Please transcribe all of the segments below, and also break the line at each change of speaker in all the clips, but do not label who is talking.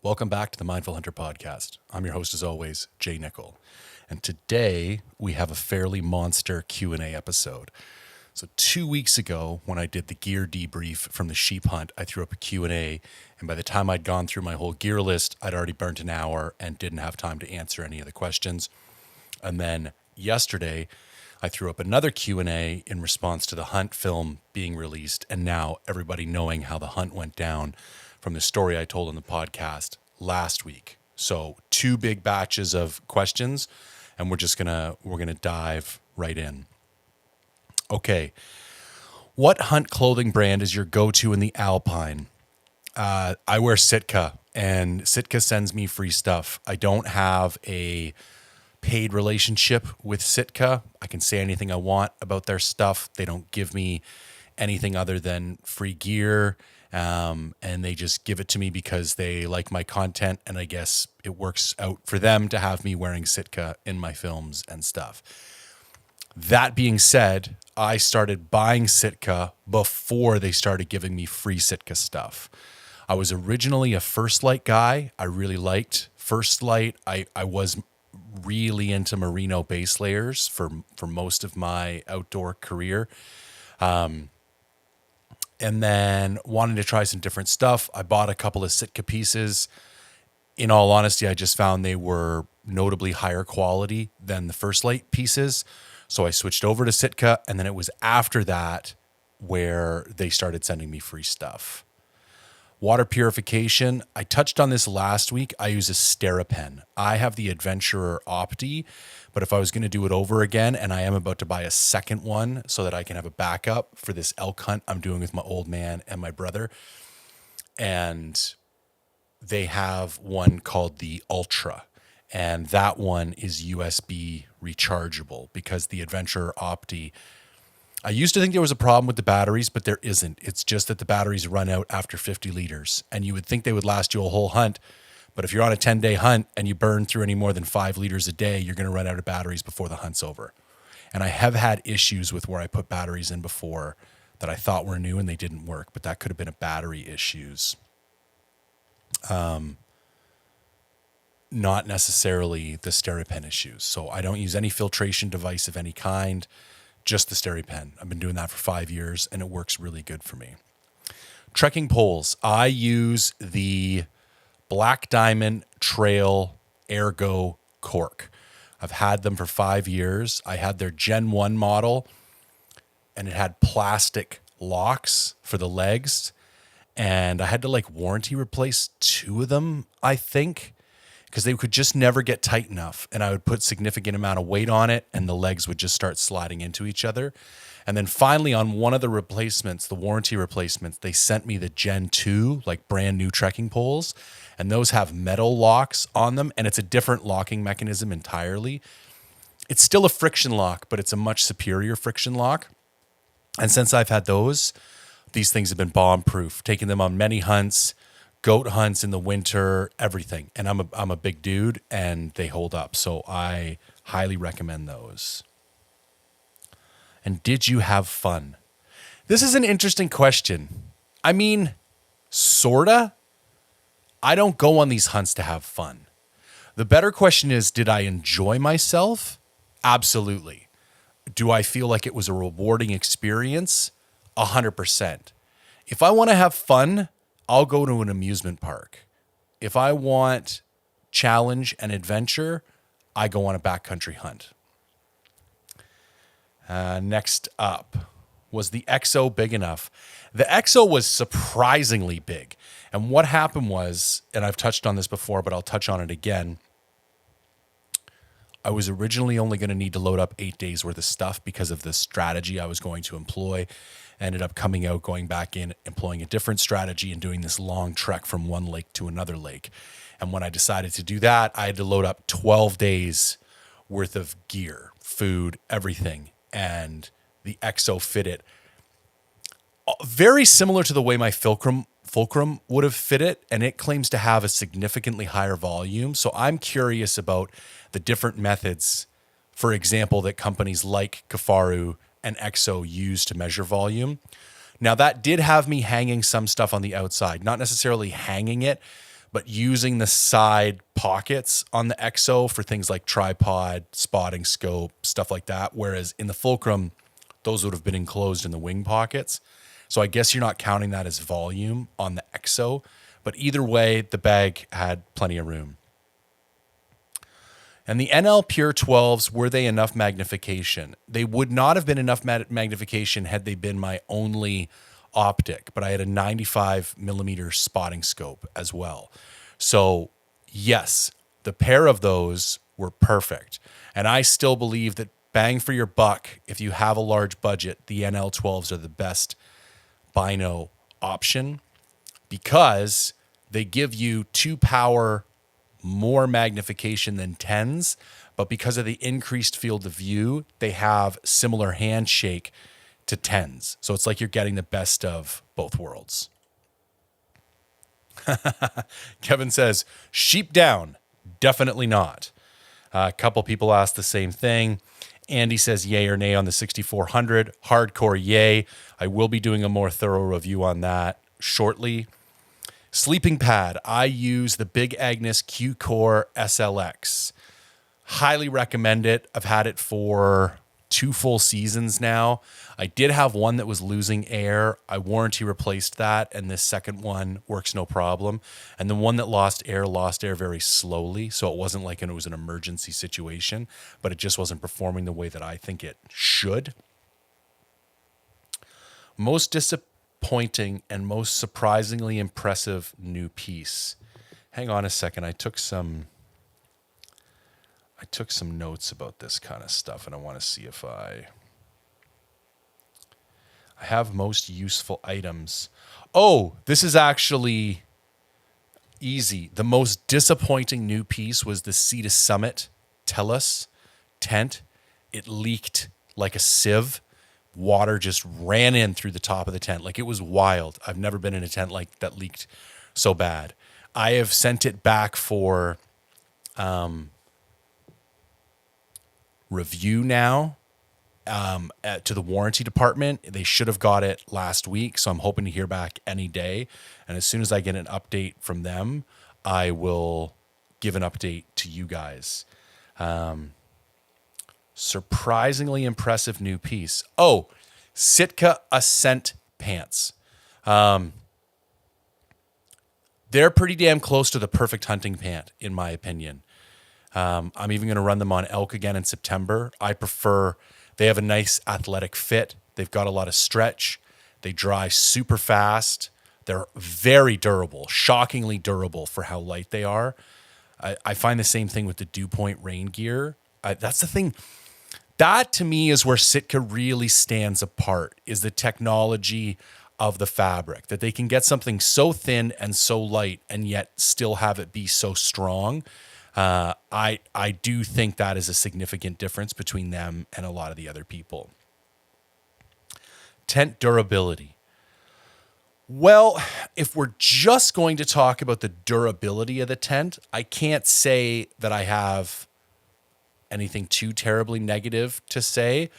Welcome back to the Mindful Hunter podcast. I'm your host as always, Jay Nichol. And today we have a fairly monster Q&A episode. So 2 weeks ago when I did the gear debrief from the sheep hunt, I threw up a Q&A, and by the time I'd gone through my whole gear list, I'd already burnt an hour and didn't have time to answer any of the questions. And then yesterday I threw up another Q&A in response to the hunt film being released, and now everybody knowing how the hunt went down from the story I told in the podcast last week. So 2 big batches of questions, and we're gonna dive right in. Okay. What hunt clothing brand is your go-to in the Alpine? I wear Sitka, and Sitka sends me free stuff. I don't have a paid relationship with Sitka. I can say anything I want about their stuff. They don't give me anything other than free gear. And they just give it to me because they like my content, and I guess it works out for them to have me wearing Sitka in my films and stuff. That being said, I started buying Sitka before they started giving me free Sitka stuff. I was originally a First Light guy. I really liked First Light. I was really into merino base layers for most of my outdoor career. And then wanting to try some different stuff, I bought a couple of Sitka pieces. In all honesty, I just found they were notably higher quality than the First Light pieces. So I switched over to Sitka, and then it was after that where they started sending me free stuff. Water purification, I touched on this last week. I use a Sterapen. I have the Adventurer Opti, but if I was going to do it over again, and I am about to buy a second one so that I can have a backup for this elk hunt I'm doing with my old man and my brother, and they have one called the Ultra, and that one is USB rechargeable because the Adventurer Opti, I used to think there was a problem with the batteries, but there isn't. It's just that the batteries run out after 50 liters, and you would think they would last you a whole hunt. But if you're on a 10-day hunt and you burn through any more than 5 liters a day, you're going to run out of batteries before the hunt's over. And I have had issues with where I put batteries in before that I thought were new and they didn't work, but that could have been a battery issues. Not necessarily the Sterapen issues. So I don't use any filtration device of any kind. Just the Sterapen. I've been doing that for 5 years, and it works really good for me. Trekking poles. I use the Black Diamond Trail Ergo Cork. I've had them for 5 years. I had their Gen 1 model, and it had plastic locks for the legs, and I had to warranty replace 2 of them, I think, because they could just never get tight enough, and I would put significant amount of weight on it, and the legs would just start sliding into each other. And then finally, on one of the replacements, the warranty replacements, they sent me the Gen 2, brand new trekking poles, and those have metal locks on them, and it's a different locking mechanism entirely. It's still a friction lock, but it's a much superior friction lock. And since I've had those, these things have been bomb-proof, taking them on many hunts, goat hunts in the winter, everything. And I'm a big dude, and they hold up. So I highly recommend those. And did you have fun? This is an interesting question. I mean, sorta. I don't go on these hunts to have fun. The better question is, did I enjoy myself? Absolutely. Do I feel like it was a rewarding experience? 100%. If I want to have fun, I'll go to an amusement park. If I want challenge and adventure, I go on a backcountry hunt. Next up, was the XO big enough? The XO was surprisingly big. And what happened was, and I've touched on this before, but I'll touch on it again. I was originally only going to need to load up 8 days worth of stuff because of the strategy I was going to employ. Ended up coming out, going back in, employing a different strategy and doing this long trek from one lake to another lake. And when I decided to do that, I had to load up 12 days worth of gear, food, everything. And the XO fit it. Very similar to the way my Fulcrum would have fit it, and it claims to have a significantly higher volume. So I'm curious about the different methods, for example, that companies like Kifaru and XO use to measure volume. Now, that did have me hanging some stuff on the outside, not necessarily hanging it, but using the side pockets on the EXO for things like tripod, spotting scope, stuff like that. Whereas in the Fulcrum, those would have been enclosed in the wing pockets. So I guess you're not counting that as volume on the EXO, but either way, the bag had plenty of room. And the NL Pure 12s, were they enough magnification? They would not have been enough magnification had they been my only optic, but I had a 95 millimeter spotting scope as well. So yes, the pair of those were perfect. And I still believe that bang for your buck, if you have a large budget, the NL 12s are the best bino option because they give you 2 power more magnification than 10s, but because of the increased field of view, they have similar handshake to 10s. So it's like you're getting the best of both worlds. Kevin says, sheep down. Definitely not. A couple people asked the same thing. Andy says, yay or nay on the 6400. Hardcore yay. I will be doing a more thorough review on that shortly. Sleeping pad. I use the Big Agnes Q-Core SLX. Highly recommend it. I've had it for 2 full seasons now. I did have one that was losing air. I warranty replaced that, and this second one works no problem. And the one that lost air very slowly, so it wasn't like it was an emergency situation, but it just wasn't performing the way that I think it should. Most disappointing and most surprisingly impressive new piece. Hang on a second. I took some notes about this kind of stuff, and I want to see if I have most useful items. Oh, this is actually easy. The most disappointing new piece was the Sea to Summit Tellus tent. It leaked like a sieve. Water just ran in through the top of the tent. Like, it was wild. I've never been in a tent like that leaked so bad. I have sent it back for review now to the warranty department. They should have got it last week, so I'm hoping to hear back any day. And as soon as I get an update from them, I will give an update to you guys. Surprisingly impressive new piece. Oh, Sitka Ascent pants. They're pretty damn close to the perfect hunting pant, in my opinion. I'm even going to run them on elk again in September. They have a nice athletic fit. They've got a lot of stretch. They dry super fast. They're very durable, shockingly durable for how light they are. I find the same thing with the Dew Point rain gear. That's the thing. That, to me, is where Sitka really stands apart, is the technology of the fabric, that they can get something so thin and so light and yet still have it be so strong. I do think that is a significant difference between them and a lot of the other people. Tent durability. Well, if we're just going to talk about the durability of the tent, I can't say that I have anything too terribly negative to say.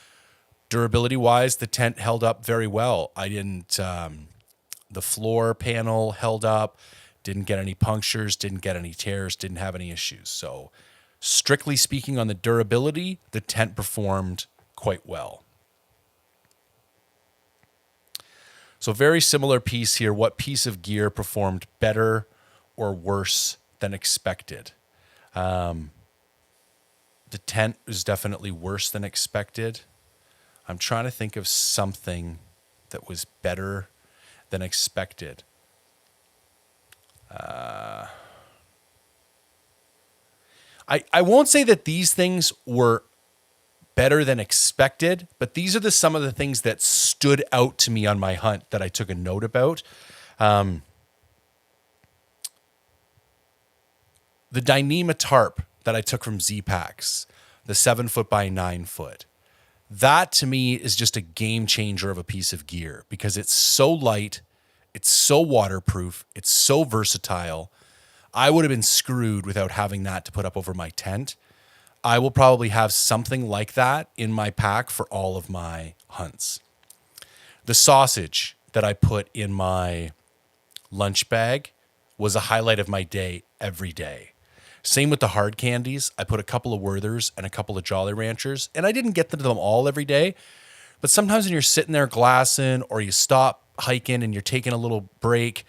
Durability wise, the tent held up very well. The floor panel held up, didn't get any punctures, didn't get any tears, didn't have any issues. So strictly speaking on the durability, the tent performed quite well. So very similar piece here. What piece of gear performed better or worse than expected? The tent was definitely worse than expected. I'm trying to think of something that was better than expected. I won't say that these things were better than expected, but these are some of the things that stood out to me on my hunt that I took a note about. The Dyneema tarp that I took from Z-Packs, the 7 foot by 9 foot. That to me is just a game changer of a piece of gear because it's so light, it's so waterproof, it's so versatile. I would have been screwed without having that to put up over my tent. I will probably have something like that in my pack for all of my hunts. The sausage that I put in my lunch bag was a highlight of my day every day. Same with the hard candies. I put a couple of Werthers and a couple of Jolly Ranchers, and I didn't get them all every day. But sometimes when you're sitting there glassing or you stop hiking and you're taking a little break,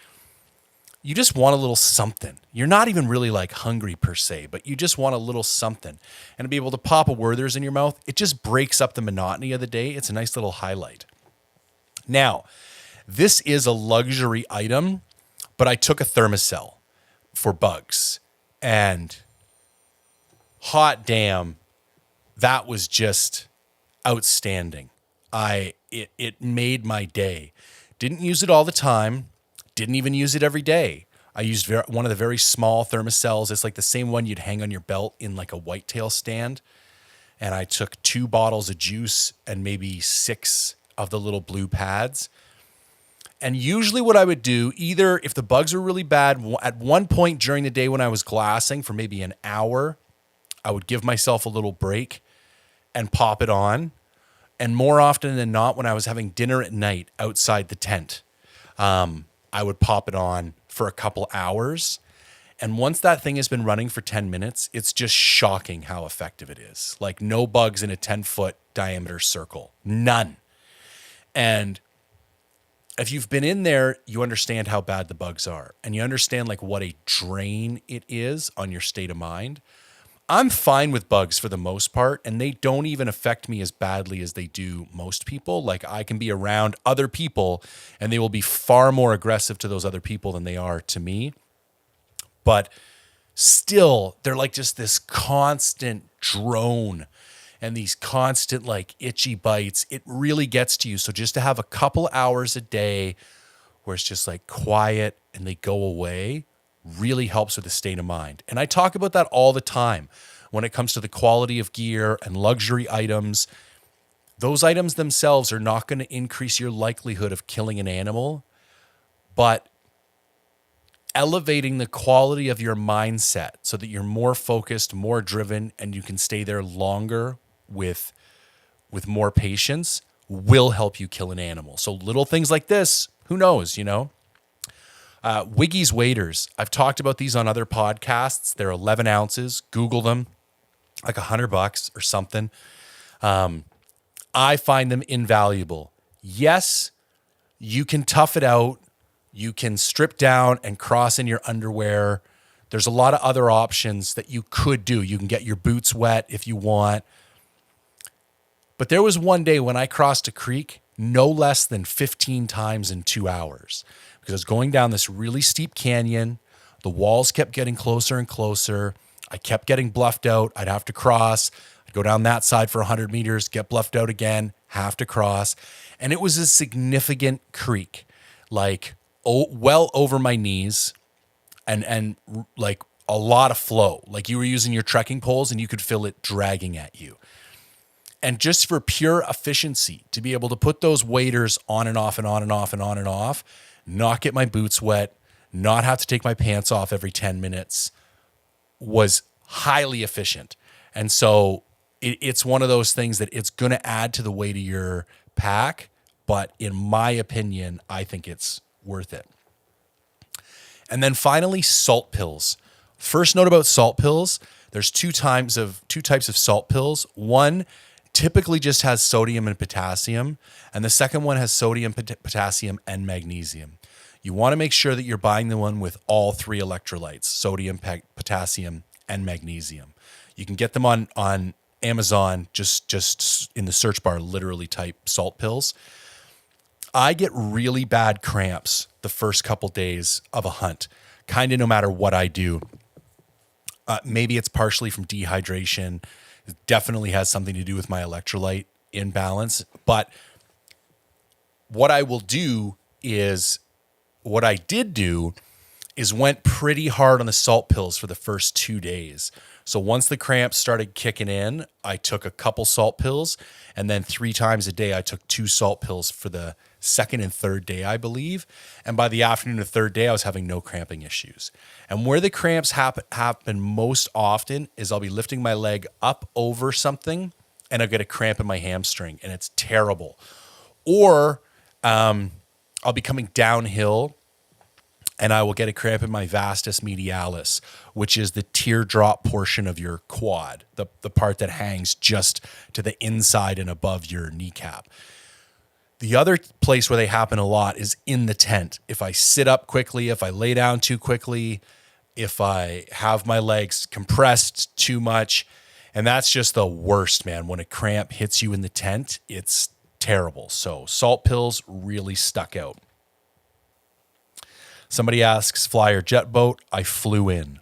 you just want a little something. You're not even really like hungry per se, but you just want a little something. And to be able to pop a Werther's in your mouth, it just breaks up the monotony of the day. It's a nice little highlight. Now, this is a luxury item, but I took a Thermacell for bugs. And hot damn, that was just outstanding. It made my day. Didn't use it all the time. Didn't even use it every day. I used one of the very small Thermacells. It's like the same one you'd hang on your belt in like a whitetail stand. And I took 2 bottles of juice and maybe 6 of the little blue pads. And usually what I would do, either if the bugs were really bad, at one point during the day when I was glassing for maybe an hour, I would give myself a little break and pop it on. And more often than not, when I was having dinner at night outside the tent, I would pop it on for a couple hours. And once that thing has been running for 10 minutes, it's just shocking how effective it is. Like no bugs in a 10-foot diameter circle. None. And if you've been in there, you understand how bad the bugs are. And you understand like what a drain it is on your state of mind. I'm fine with bugs for the most part, and they don't even affect me as badly as they do most people. Like I can be around other people and they will be far more aggressive to those other people than they are to me. But still, they're like just this constant drone and these constant like itchy bites. It really gets to you. So just to have a couple hours a day where it's just like quiet and they go away really helps with the state of mind. And I talk about that all the time when it comes to the quality of gear and luxury items. Those items themselves are not going to increase your likelihood of killing an animal, but elevating the quality of your mindset so that you're more focused, more driven, and you can stay there longer with more patience will help you kill an animal. So little things like this, who knows, you know? Wiggy's waders. I've talked about these on other podcasts. They're 11 ounces. Google them, like $100 or something. I find them invaluable. Yes, you can tough it out. You can strip down and cross in your underwear. There's a lot of other options that you could do. You can get your boots wet if you want. But there was one day when I crossed a creek no less than 15 times in 2 hours. Because I was going down this really steep canyon. The walls kept getting closer and closer. I kept getting bluffed out. I'd have to cross. I'd go down that side for 100 meters, get bluffed out again, have to cross. And it was a significant creek, like well over my knees and like a lot of flow. Like you were using your trekking poles and you could feel it dragging at you. And just for pure efficiency, to be able to put those waders on and off and on and off and on and off, not get my boots wet, not have to take my pants off every 10 minutes was highly efficient. And so it's one of those things that it's going to add to the weight of your pack. But in my opinion, I think it's worth it. And then finally, salt pills. First note about salt pills, there's two types of salt pills. One typically just has sodium and potassium, and the second one has sodium, potassium, and magnesium. You want to make sure that you're buying the one with all 3 electrolytes, sodium, potassium, and magnesium. You can get them on Amazon, just in the search bar, literally type salt pills. I get really bad cramps the first couple days of a hunt, kind of no matter what I do. Maybe it's partially from dehydration. It definitely has something to do with my electrolyte imbalance. But what I will do is, what I did do is went pretty hard on the salt pills for the first 2 days. So once the cramps started kicking in, I took a couple salt pills, and then 3 times a day, I took 2 salt pills for the second and third day, I believe. And by the afternoon of the third day, I was having no cramping issues. And where the cramps happen most often is I'll be lifting my leg up over something and I'll get a cramp in my hamstring, and it's terrible. Or I'll be coming downhill and I will get a cramp in my vastus medialis, which is the teardrop portion of your quad, the part that hangs just to the inside and above your kneecap. The other place where they happen a lot is in the tent. If I sit up quickly, if I lay down too quickly, if I have my legs compressed too much, and that's just the worst, man. When a cramp hits you in the tent, it's terrible. So salt pills really stuck out. Somebody asks, fly or jet boat? I flew in.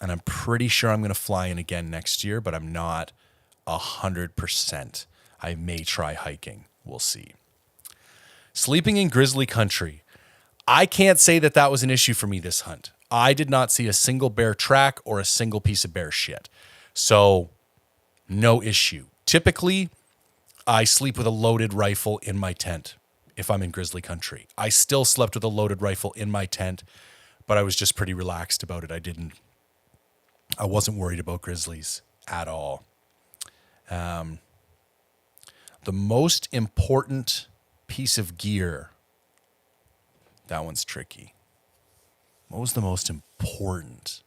And I'm pretty sure I'm going to fly in again next year, but I'm not 100%. I may try hiking. We'll see. Sleeping in grizzly country. I can't say that that was an issue for me this hunt. I did not see a single bear track or a single piece of bear shit. So no issue. Typically, I sleep with a loaded rifle in my tent if I'm in grizzly country. I still slept with a loaded rifle in my tent, but I was just pretty relaxed about it. I wasn't worried about grizzlies at all. The most important piece of gear, that one's tricky. What was the most important?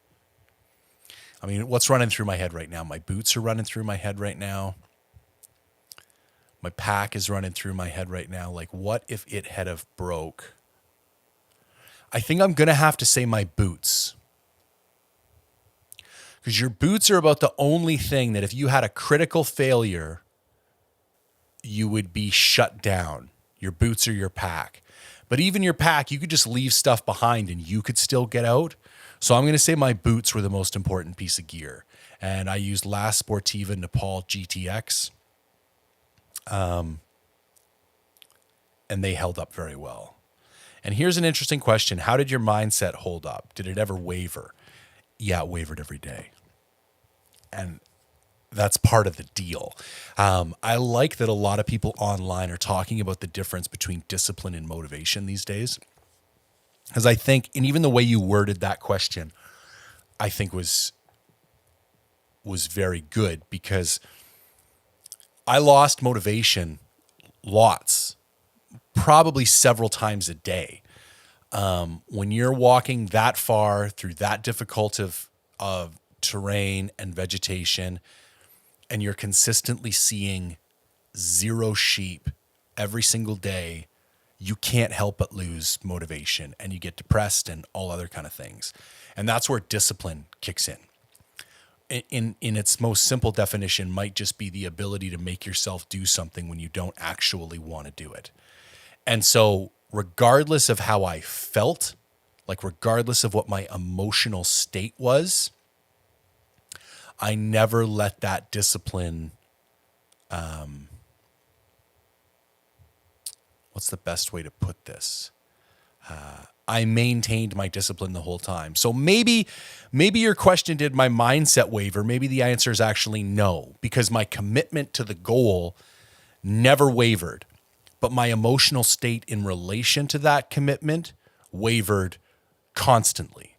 I mean, what's running through my head right now? My boots are running through my head right now. My pack is running through my head right now. Like, what if it had have broke? I think I'm going to have to say my boots. Because your boots are about the only thing that if you had a critical failure, you would be shut down. Your boots are your pack. But even your pack, you could just leave stuff behind and you could still get out. So I'm going to say my boots were the most important piece of gear. And I used La Sportiva Nichol GTX. And they held up very well. And here's an interesting question. How did your mindset hold up? Did it ever waver? Yeah, it wavered every day. And that's part of the deal. I like that a lot of people online are talking about the difference between discipline and motivation these days. Because I think, and even the way you worded that question, I think was very good, because I lost motivation lots, probably several times a day. When you're walking that far through that difficult of terrain and vegetation, and you're consistently seeing 0 sheep every single day, you can't help but lose motivation, and you get depressed and all other kind of things. And that's where discipline kicks in. In its most simple definition, might just be the ability to make yourself do something when you don't actually want to do it. And so regardless of how I felt, like regardless of what my emotional state was, I never let that discipline, what's the best way to put this? I maintained my discipline the whole time. So maybe your question, did my mindset waver? Maybe the answer is actually no, because my commitment to the goal never wavered, but my emotional state in relation to that commitment wavered constantly.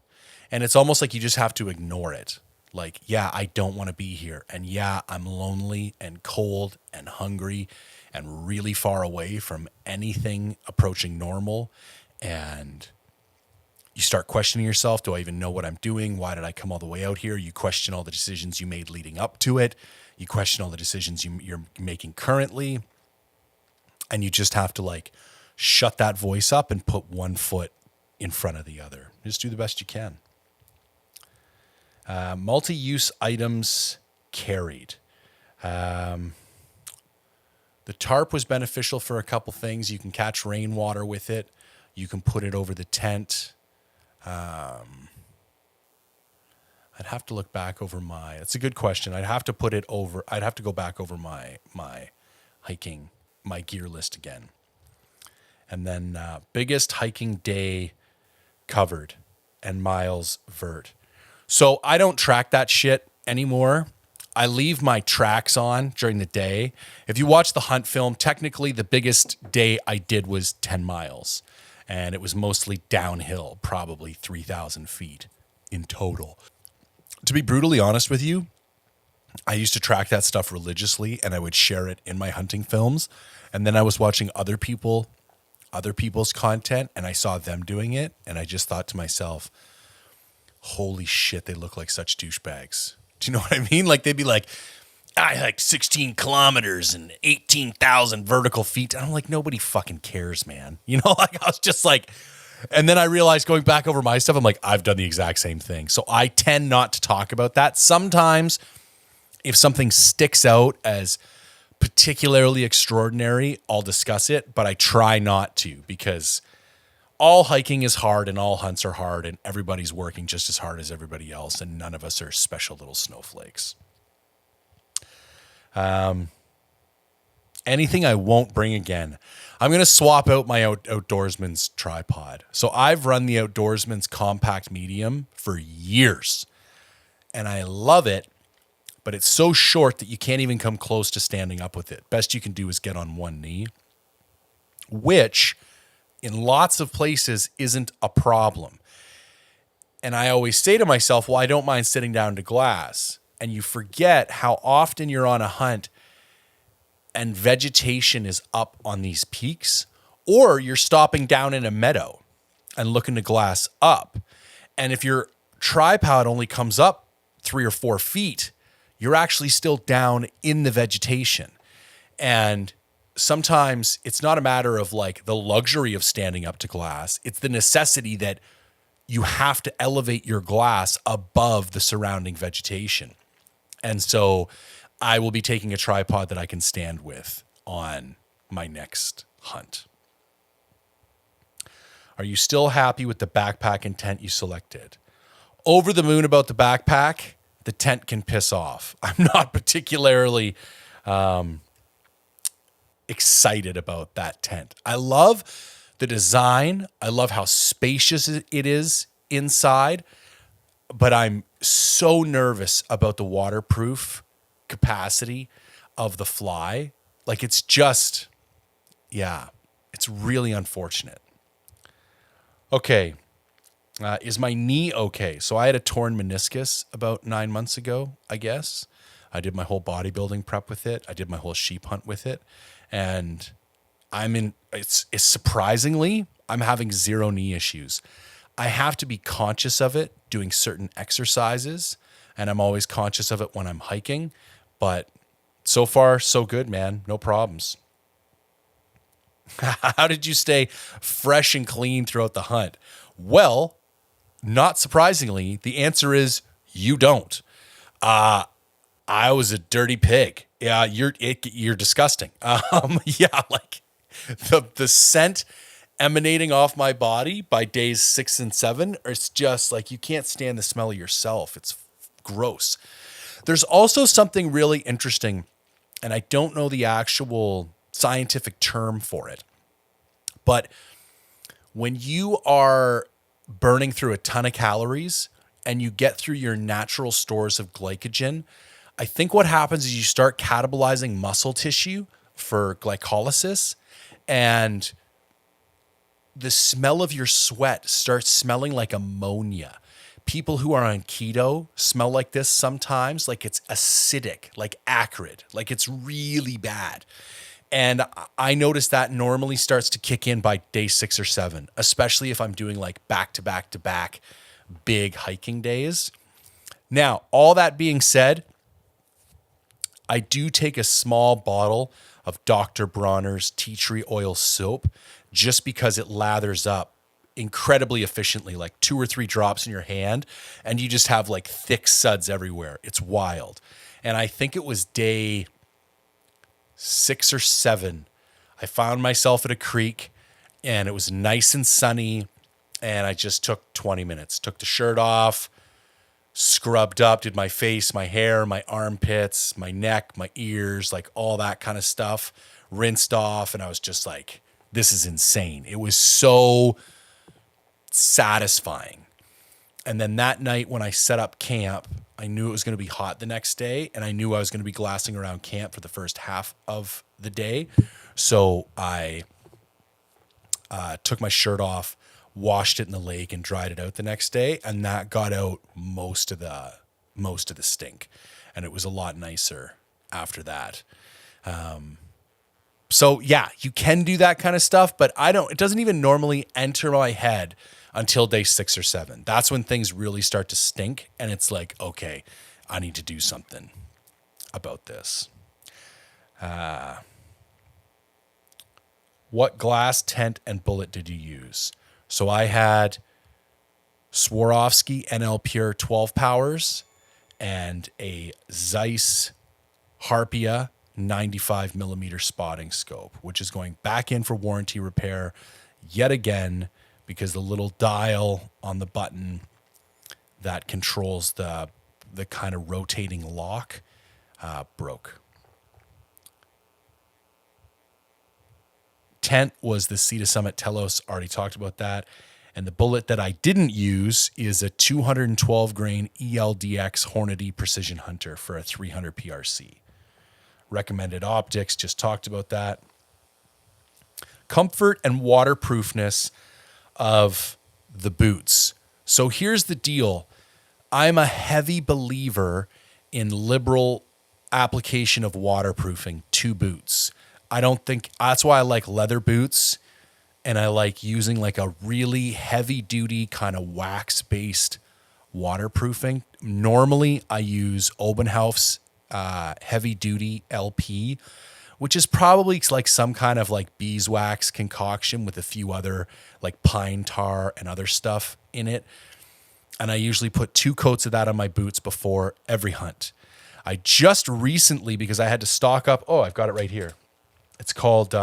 And it's almost like you just have to ignore it. Like, yeah, I don't want to be here. And yeah, I'm lonely and cold and hungry and really far away from anything approaching normal. And you start questioning yourself. Do I even know what I'm doing? Why did I come all the way out here? You question all the decisions you made leading up to it. You question all the decisions you're making currently. And you just have to like shut that voice up and put one foot in front of the other. Just do the best you can. Multi-use items carried. The tarp was beneficial for a couple things. You can catch rainwater with it. You can put it over the tent. I'd have to look back over it's a good question. I'd have to go back over my hiking, my gear list again. And then biggest hiking day covered and miles vert. So I don't track that shit anymore. I leave my tracks on during the day. If you watch the hunt film, technically the biggest day I did was 10 miles. And it was mostly downhill, probably 3,000 feet in total. To be brutally honest with you, I used to track that stuff religiously, and I would share it in my hunting films. And then I was watching other people other people's content and I saw them doing it, and I just thought to myself, holy shit, they look like such douchebags. Do you know what I mean? Like they'd be like, I like 16 kilometers and 18,000 vertical feet. And I'm like, nobody fucking cares, man. You know, like I was just like, and then I realized going back over my stuff, I'm like, I've done the exact same thing. So I tend not to talk about that. Sometimes if something sticks out as particularly extraordinary, I'll discuss it, but I try not to, because all hiking is hard and all hunts are hard and everybody's working just as hard as everybody else. And none of us are special little snowflakes. Anything I won't bring again. I'm going to swap out my Outdoorsman's tripod. So I've run the Outdoorsman's compact medium for years and I love it, but it's so short that you can't even come close to standing up with it. Best you can do is get on one knee, which in lots of places isn't a problem. And I always say to myself, well, I don't mind sitting down to glass. And you forget how often you're on a hunt and vegetation is up on these peaks, or you're stopping down in a meadow and looking to glass up. And if your tripod only comes up 3 or 4 feet, you're actually still down in the vegetation. And sometimes it's not a matter of like the luxury of standing up to glass. It's the necessity that you have to elevate your glass above the surrounding vegetation. And so I will be taking a tripod that I can stand with on my next hunt. Are you still happy with the backpack and tent you selected? Over the moon about the backpack. The tent can piss off. I'm not particularly excited about that tent. I love the design. I love how spacious it is inside, but I'm so nervous about the waterproof capacity of the fly. Like it's just, yeah, it's really unfortunate. Okay. Is my knee okay? So I had a torn meniscus about 9 months ago, I guess. I did my whole bodybuilding prep with it. I did my whole sheep hunt with it. And it's surprisingly, I'm having zero knee issues. I have to be conscious of it doing certain exercises, and I'm always conscious of it when I'm hiking. But so far, so good, man. No problems. How did you stay fresh and clean throughout the hunt? Well, not surprisingly, the answer is you don't. I was a dirty pig. Yeah, you're disgusting. Yeah, like the scent emanating off my body by days 6 and 7, it's just like you can't stand the smell of yourself. It's gross. There's also something really interesting, and I don't know the actual scientific term for it, but when you are burning through a ton of calories and you get through your natural stores of glycogen, I think what happens is you start catabolizing muscle tissue for glycolysis, and the smell of your sweat starts smelling like ammonia. People who are on keto smell like this sometimes, like it's acidic, like acrid, like it's really bad. And I notice that normally starts to kick in by day 6 or 7, especially if I'm doing like back to back big hiking days. Now, all that being said, I do take a small bottle of Dr. Bronner's tea tree oil soap just because it lathers up incredibly efficiently, like 2 or 3 drops in your hand, and you just have like thick suds everywhere. It's wild. And I think it was day 6 or 7, I found myself at a creek and it was nice and sunny, and I just took 20 minutes, took the shirt off, scrubbed up, did my face, my hair, my armpits, my neck, my ears, like all that kind of stuff, rinsed off. And I was just like, this is insane. It was so satisfying. And then that night when I set up camp, I knew it was going to be hot the next day, and I knew I was going to be glassing around camp for the first half of the day. So I took my shirt off, washed it in the lake, and dried it out the next day, and that got out most of the stink, and it was a lot nicer after that. So yeah, you can do that kind of stuff, but it doesn't even normally enter my head until day 6 or 7. That's when things really start to stink. And it's like, okay, I need to do something about this. What glass, tent, and bullet did you use? So I had Swarovski NL Pure 12 powers and a Zeiss Harpia 95 millimeter spotting scope, which is going back in for warranty repair yet again because the little dial on the button that controls the kind of rotating lock broke. Tent was the Sea to Summit Telos. Already talked about that. And the bullet that I didn't use is a 212 grain ELDX Hornady Precision Hunter for a 300 PRC. Recommended optics, just talked about that. Comfort and waterproofness of the boots. So here's the deal. I'm a heavy believer in liberal application of waterproofing to boots. I don't think that's why I like leather boots, and I like using like a really heavy duty kind of wax based waterproofing. Normally I use Obenhauf's heavy duty LP, which is probably like some kind of like beeswax concoction with a few other like pine tar and other stuff in it. And I usually put 2 coats of that on my boots before every hunt. I just recently, because I had to stock up, I've got it right here. It's called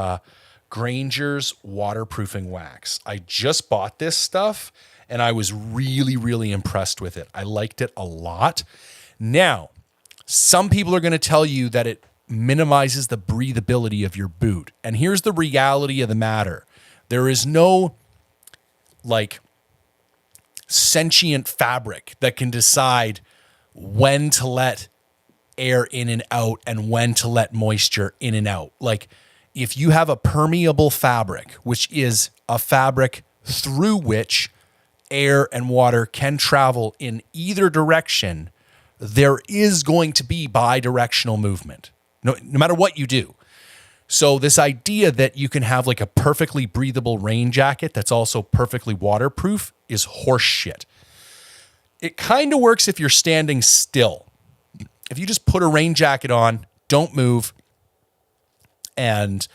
Granger's Waterproofing Wax. I just bought this stuff and I was really, really impressed with it. I liked it a lot. Now, some people are going to tell you that it minimizes the breathability of your boot. And here's the reality of the matter. There is no like sentient fabric that can decide when to let air in and out and when to let moisture in and out. Like if you have a permeable fabric, which is a fabric through which air and water can travel in either direction, there is going to be bi-directional movement, no matter what you do. So this idea that you can have like a perfectly breathable rain jacket that's also perfectly waterproof is horse shit. It kind of works if you're standing still. If you just put a rain jacket on, don't move, and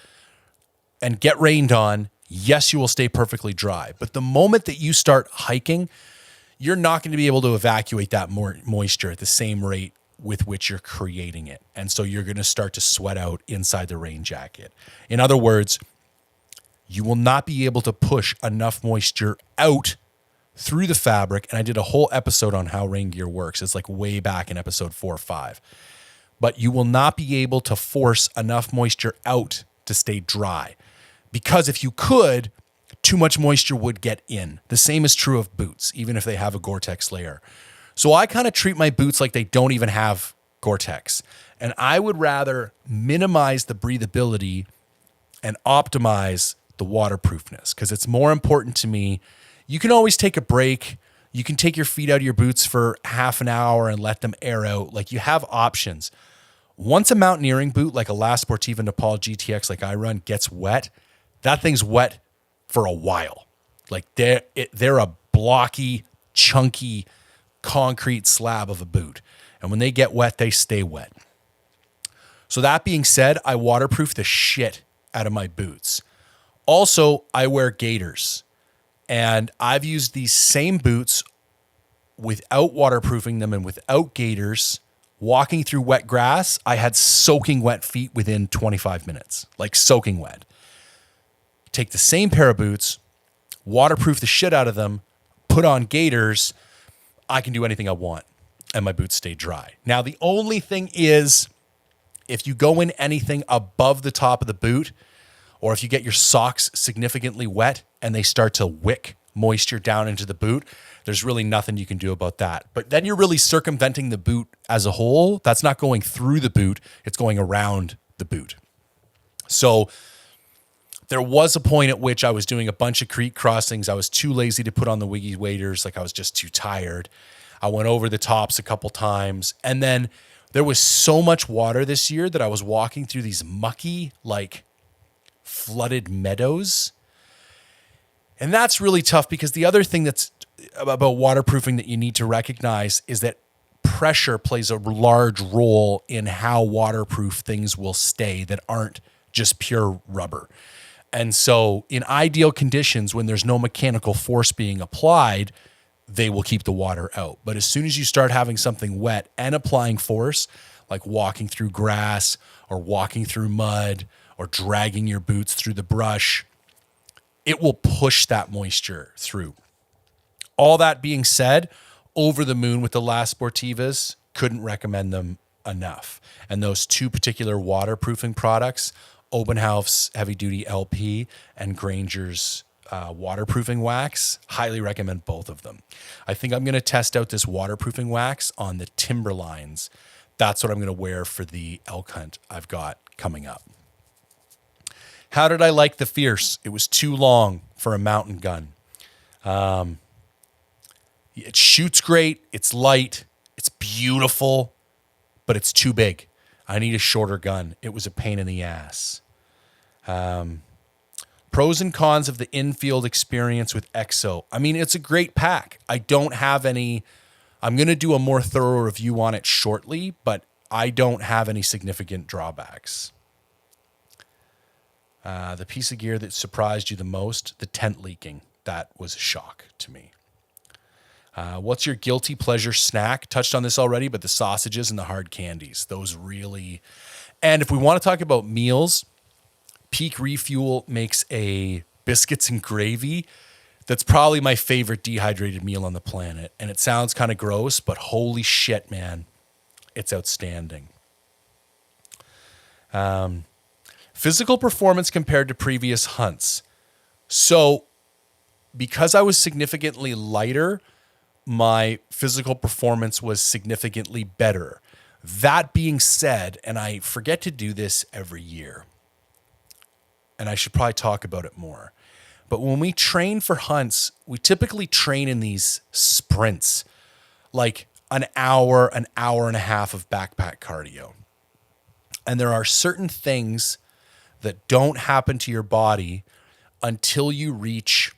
get rained on, yes, you will stay perfectly dry. But the moment that you start hiking, you're not going to be able to evacuate that more moisture at the same rate with which you're creating it. And so you're going to start to sweat out inside the rain jacket. In other words, you will not be able to push enough moisture out through the fabric. And I did a whole episode on how rain gear works. It's like way back in episode 4 or 5. But you will not be able to force enough moisture out to stay dry. Because if you could, too much moisture would get in. The same is true of boots, even if they have a Gore-Tex layer. So I kind of treat my boots like they don't even have Gore-Tex. And I would rather minimize the breathability and optimize the waterproofness because it's more important to me. You can always take a break. You can take your feet out of your boots for half an hour and let them air out. Like you have options. Once a mountaineering boot, like a La Sportiva Nichol GTX like I run, gets wet, that thing's wet for a while. Like they're a blocky, chunky, concrete slab of a boot. And when they get wet, they stay wet. So that being said, I waterproof the shit out of my boots. Also, I wear gaiters. And I've used these same boots without waterproofing them and without gaiters. Walking through wet grass, I had soaking wet feet within 25 minutes, like soaking wet. Take the same pair of boots, waterproof the shit out of them, put on gaiters, I can do anything I want, and my boots stay dry. Now, the only thing is, if you go in anything above the top of the boot, or if you get your socks significantly wet and they start to wick moisture down into the boot, there's really nothing you can do about that. But then you're really circumventing the boot as a whole. That's not going through the boot. It's going around the boot. So there was a point at which I was doing a bunch of creek crossings. I was too lazy to put on the Wiggy waders. Like I was just too tired. I went over the tops a couple times. And then there was so much water this year that I was walking through these mucky, like flooded meadows. And that's really tough because the other thing that's about waterproofing that you need to recognize is that pressure plays a large role in how waterproof things will stay that aren't just pure rubber. And so in ideal conditions, when there's no mechanical force being applied, they will keep the water out. But as soon as you start having something wet and applying force, like walking through grass or walking through mud or dragging your boots through the brush, it will push that moisture through. All that being said, over the moon with the La Sportivas, couldn't recommend them enough. And those two particular waterproofing products, Obenhauf's Heavy Duty LP and Granger's waterproofing wax, highly recommend both of them. I think I'm going to test out this waterproofing wax on the Timberlines. That's what I'm going to wear for the elk hunt I've got coming up. How did I like the Fierce? It was too long for a mountain gun. It shoots great. It's light. It's beautiful, but it's too big. I need a shorter gun. It was a pain in the ass. Pros and cons of the infield experience with EXO. I mean, it's a great pack. I don't have any. I'm going to do a more thorough review on it shortly, but I don't have any significant drawbacks. The piece of gear that surprised you the most, the tent leaking. That was a shock to me. What's your guilty pleasure snack? Touched on this already, but the sausages and the hard candies. Those really... And if we want to talk about meals, Peak Refuel makes a biscuits and gravy. That's probably my favorite dehydrated meal on the planet. And it sounds kind of gross, but holy shit, man. It's outstanding. Physical performance compared to previous hunts. So because I was significantly lighter, my physical performance was significantly better. That being said, and I forget to do this every year, and I should probably talk about it more, but when we train for hunts, we typically train in these sprints, like an hour and a half of backpack cardio. And there are certain things that don't happen to your body until you reach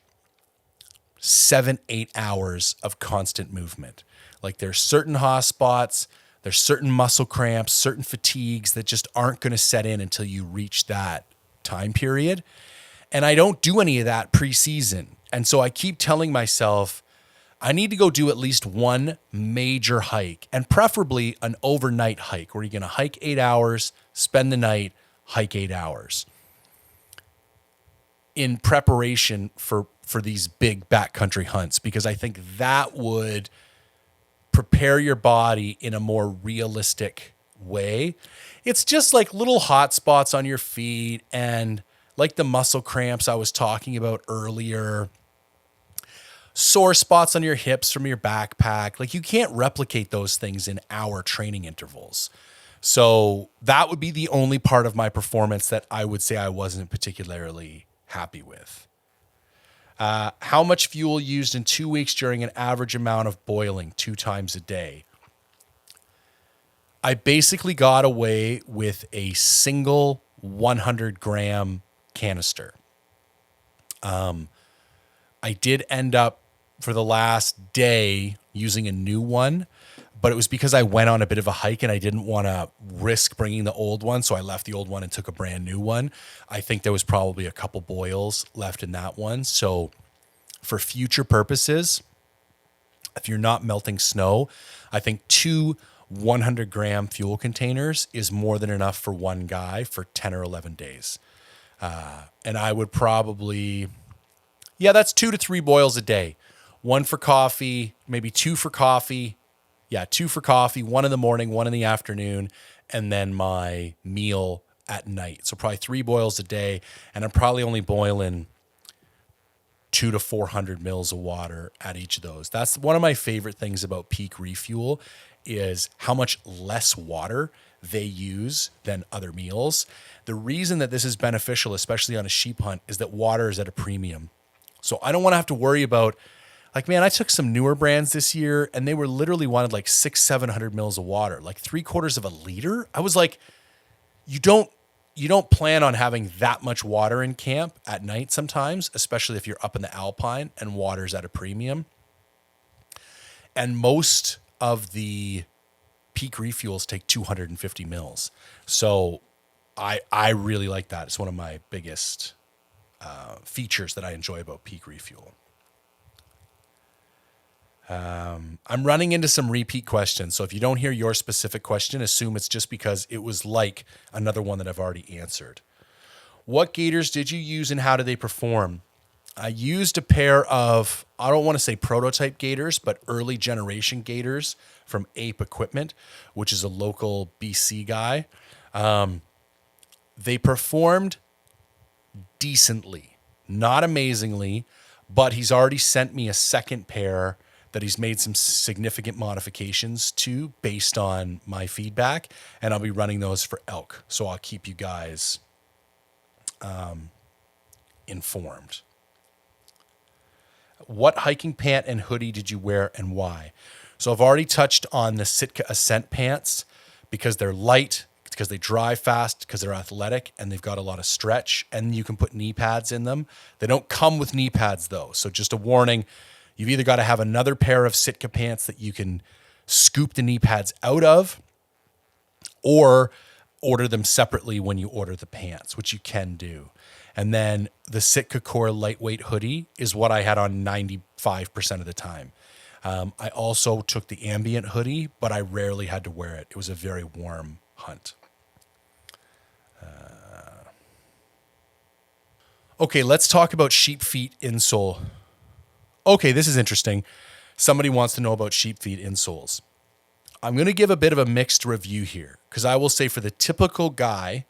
7-8 hours of constant movement. Like there's certain hotspots, there's certain muscle cramps, certain fatigues that just aren't going to set in until you reach that time period. And I don't do any of that preseason. And so I keep telling myself, I need to go do at least one major hike, and preferably an overnight hike where you're going to hike 8 hours, spend the night, hike 8 hours in preparation for these big backcountry hunts, because I think that would prepare your body in a more realistic way. It's just like little hot spots on your feet and like the muscle cramps I was talking about earlier, sore spots on your hips from your backpack. Like you can't replicate those things in hour training intervals. So that would be the only part of my performance that I would say I wasn't particularly happy with. How much fuel used in 2 weeks during an average amount of boiling 2 times a day? I basically got away with a single 100-gram canister. I did end up for the last day using a new one, but it was because I went on a bit of a hike and I didn't want to risk bringing the old one. So I left the old one and took a brand new one. I think there was probably a couple boils left in that one. So for future purposes, if you're not melting snow, I think 2 100-gram fuel containers is more than enough for one guy for 10 or 11 days. And I would probably, that's 2 to 3 boils a day. 1 for coffee, maybe 2 for coffee. 2 for coffee, 1 in the morning, 1 in the afternoon, and then my meal at night. So probably 3 boils a day, and I'm probably only boiling 200 to 400 mils of water at each of those. That's one of my favorite things about Peak Refuel is how much less water they use than other meals. The reason that this is beneficial, especially on a sheep hunt, is that water is at a premium. So I don't want to have to worry about, like, man, I took some newer brands this year and they were literally wanted like 600-700 mils of water, like 3/4 of a liter. I was like, you don't you don't plan on having that much water in camp at night sometimes, especially if you're up in the Alpine and water's at a premium. And most of the peak refuels take 250 mils. So I really like that. It's one of my biggest features that I enjoy about peak refuel. I'm running into some repeat questions. So if you don't hear your specific question, assume it's just because it was like another one that I've already answered. What gaiters did you use and how did they perform? I used a pair of, I don't want to say prototype gaiters, but early generation gaiters from Ape Equipment, which is a local BC guy. They performed decently, not amazingly, but he's already sent me a second pair that he's made some significant modifications to based on my feedback, and I'll be running those for elk. So I'll keep you guys informed. What hiking pant and hoodie did you wear and why? So I've already touched on the Sitka Ascent pants because they're light, because they dry fast, because they're athletic, and they've got a lot of stretch, and you can put knee pads in them. They don't come with knee pads though. So just a warning, you've either got to have another pair of Sitka pants that you can scoop the knee pads out of, or order them separately when you order the pants, which you can do. And then the Sitka Core lightweight hoodie is what I had on 95% of the time. I also took the ambient hoodie, but I rarely had to wear it. It was a very warm hunt. Okay, let's talk about sheep feet insole. Okay, this is interesting. Somebody wants to know about sheep feet insoles. I'm going to give a bit of a mixed review here because I will say for the typical guy,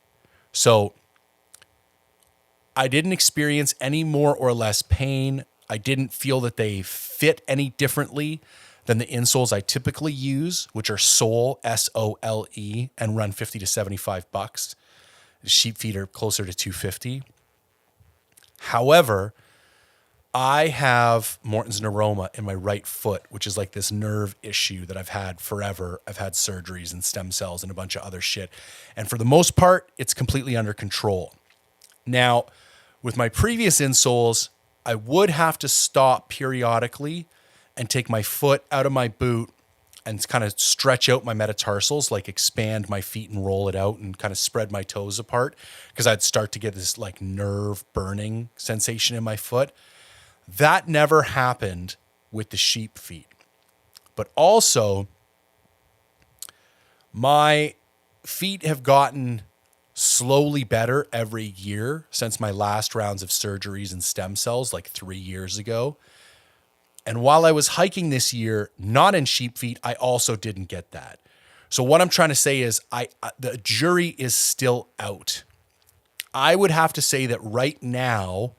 so I didn't experience any more or less pain. I didn't feel that they fit any differently than the insoles I typically use, which are Sole, S-O-L-E, and run $50 to $75. Sheep feet are closer to $250. However, I have Morton's neuroma in my right foot, which is like this nerve issue that I've had forever. I've had surgeries and stem cells and a bunch of other shit. And for the most part, it's completely under control. Now, with my previous insoles, I would have to stop periodically and take my foot out of my boot and kind of stretch out my metatarsals, like expand my feet and roll it out and kind of spread my toes apart because I'd start to get this like nerve burning sensation in my foot. That never happened with the sheep feet. But also, my feet have gotten slowly better every year since my last rounds of surgeries and stem cells like 3 years ago. And while I was hiking this year, not in sheep feet, I also didn't get that. So what I'm trying to say is the jury is still out. I would have to say that right now,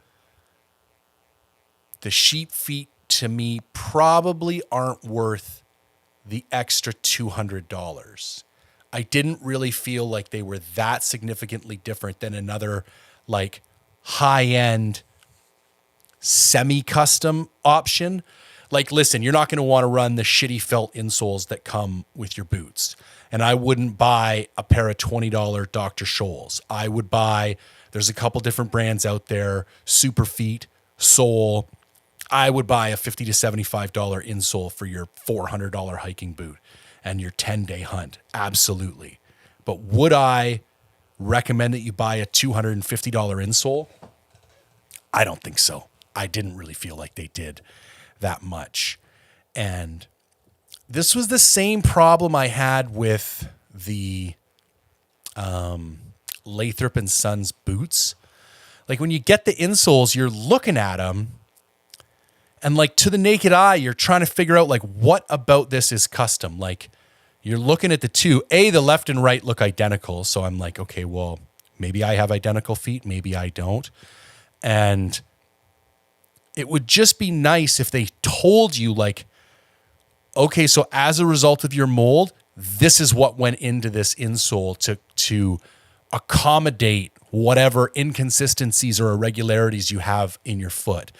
the sheep feet to me probably aren't worth the extra $200. I didn't really feel like they were that significantly different than another like high-end semi-custom option. Like, listen, you're not going to want to run the shitty felt insoles that come with your boots. And I wouldn't buy a pair of $20 Dr. Scholl's. I would buy, there's a couple different brands out there, Superfeet, Sole. I would buy a $50 to $75 insole for your $400 hiking boot and your 10-day hunt. Absolutely. But would I recommend that you buy a $250 insole? I don't think so. I didn't really feel like they did that much. And this was the same problem I had with the Lathrop and Sons boots. Like when you get the insoles, you're looking at them and like to the naked eye, you're trying to figure out like what about this is custom. Like you're looking at the two, the left and right look identical. So I'm like, okay, well, maybe I have identical feet. Maybe I don't. And it would just be nice if they told you like, okay, so as a result of your mold, this is what went into this insole to accommodate whatever inconsistencies or irregularities you have in your foot.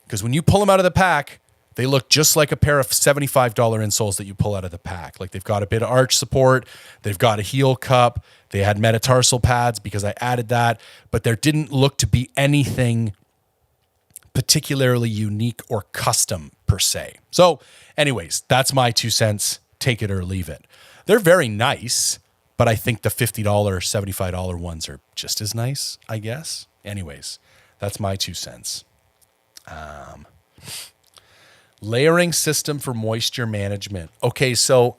Because when you pull them out of the pack, They look just like a pair of $75 insoles that you pull out of the pack. Like they've got a bit of arch support. They've got a heel cup. They had metatarsal pads because I added that, but there didn't look to be anything particularly unique or custom per se. So anyways, that's my 2 cents. Take it or leave it. They're very nice, but I think the $50, $75 ones are just as nice, I guess. Anyways, that's my 2 cents. Layering system for moisture management. Okay, so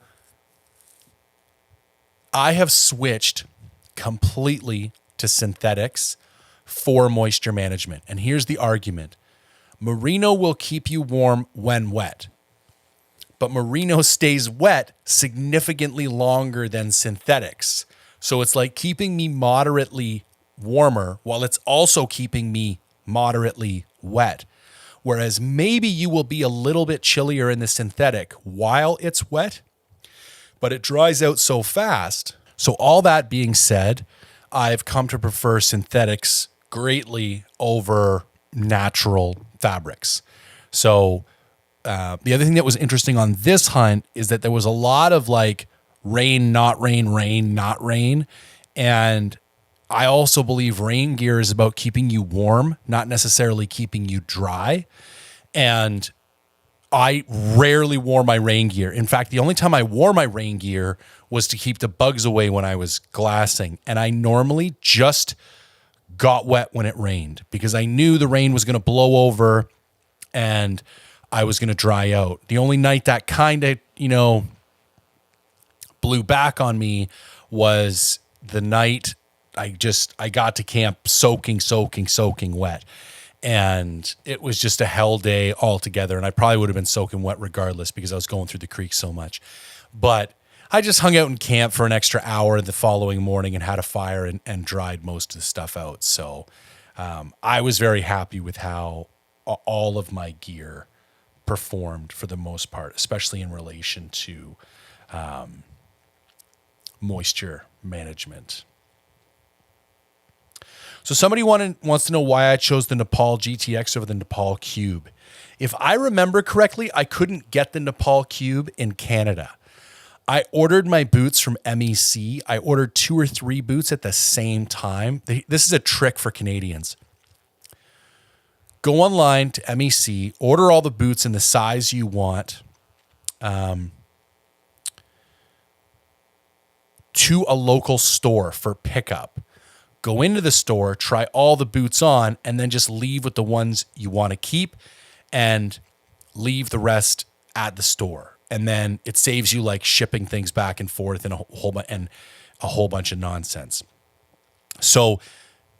I have switched completely to synthetics for moisture management. And here's the argument. Merino will keep you warm when wet, but merino stays wet significantly longer than synthetics. So it's like keeping me moderately warmer while it's also keeping me moderately wet. Whereas maybe you will be a little bit chillier in the synthetic while it's wet, but it dries out so fast. So all that being said, I've come to prefer synthetics greatly over natural fabrics. So the other thing that was interesting on this hunt is that there was a lot of like rain, not rain, rain, not rain. And I also believe rain gear is about keeping you warm, not necessarily keeping you dry. And I rarely wore my rain gear. In fact, the only time I wore my rain gear was to keep the bugs away when I was glassing. And I normally just got wet when it rained because I knew the rain was going to blow over and I was going to dry out. The only night that kind of, blew back on me was the night I got to camp soaking wet. And it was just a hell day altogether. And I probably would have been soaking wet regardless because I was going through the creek so much. But I just hung out in camp for an extra hour the following morning and had a fire and dried most of the stuff out. So I was very happy with how all of my gear performed for the most part, especially in relation to moisture management. So somebody wants to know why I chose the Nichol GTX over the Nichol Cube. If I remember correctly, I couldn't get the Nichol Cube in Canada. I ordered my boots from MEC. I ordered 2 or 3 boots at the same time. This is a trick for Canadians. Go online to MEC, order all the boots in the size you want, to a local store for pickup. Go into the store, try all the boots on, and then just leave with the ones you want to keep and leave the rest at the store. And then it saves you like shipping things back and forth and a whole bunch of nonsense. So